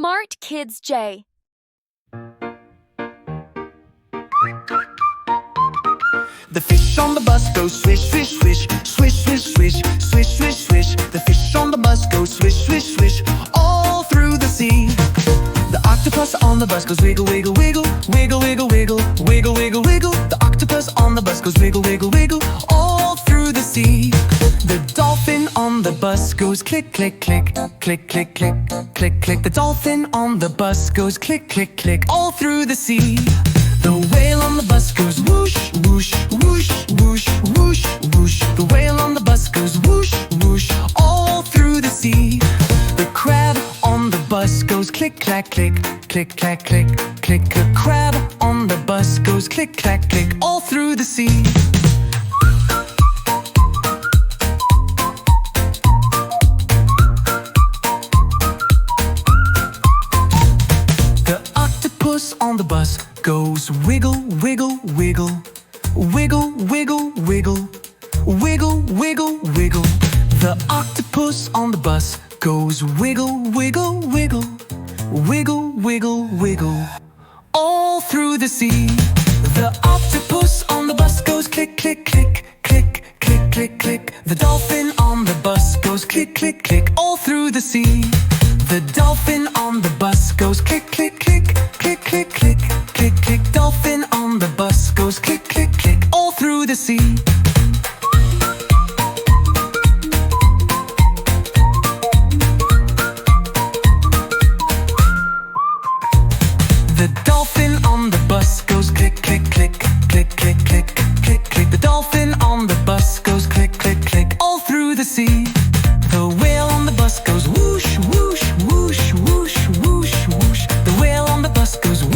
Smart Kids J. The fish on the bus goes swish, swish, swish, swish, swish, swish, swish, swish, swish. The fish on the bus goes swish, swish, swish, all through the sea. The octopus on the bus goes wiggle, wiggle, wiggle, wiggle, wiggle, wiggle, wiggle, wiggle, wiggle. The octopus on the bus goes wiggle, wiggle, wiggle, all through the sea. The dolphin on the bus goes click, click, click, click, click, click, click, click. The dolphin on the bus goes click, click, click, all through the sea. The whale on the bus goes whoosh, whoosh, whoosh, whoosh, whoosh, whoosh. The whale on the bus goes whoosh, whoosh, all through the sea. The crab on the bus goes click, clack, click, click, clack, click, click. The crab on the bus goes click, clack, click, all through the sea. The octopus on the bus goes wiggle, wiggle, wiggle, wiggle, wiggle, wiggle, wiggle, wiggle, wiggle. The octopus on the bus goes wiggle, wiggle, wiggle, wiggle, wiggle, wiggle, all through the sea. The octopus on the bus goes click, click, click, click, click, click, click. The dolphin on the bus goes click, click, click, all through the sea. The dolphin on the bus goes click, click, click, click, click, click, click, click. Dolphin on the bus goes click, click, click, all through the sea. The dolphin on the bus goes click, click, click, click, click, click, click, click. The dolphin on the bus goes click, click, click, all through the sea. The whale on the bus goes whoosh, whoosh, whoosh, whoosh, whoosh, whoosh. The whale on the bus goes whoosh.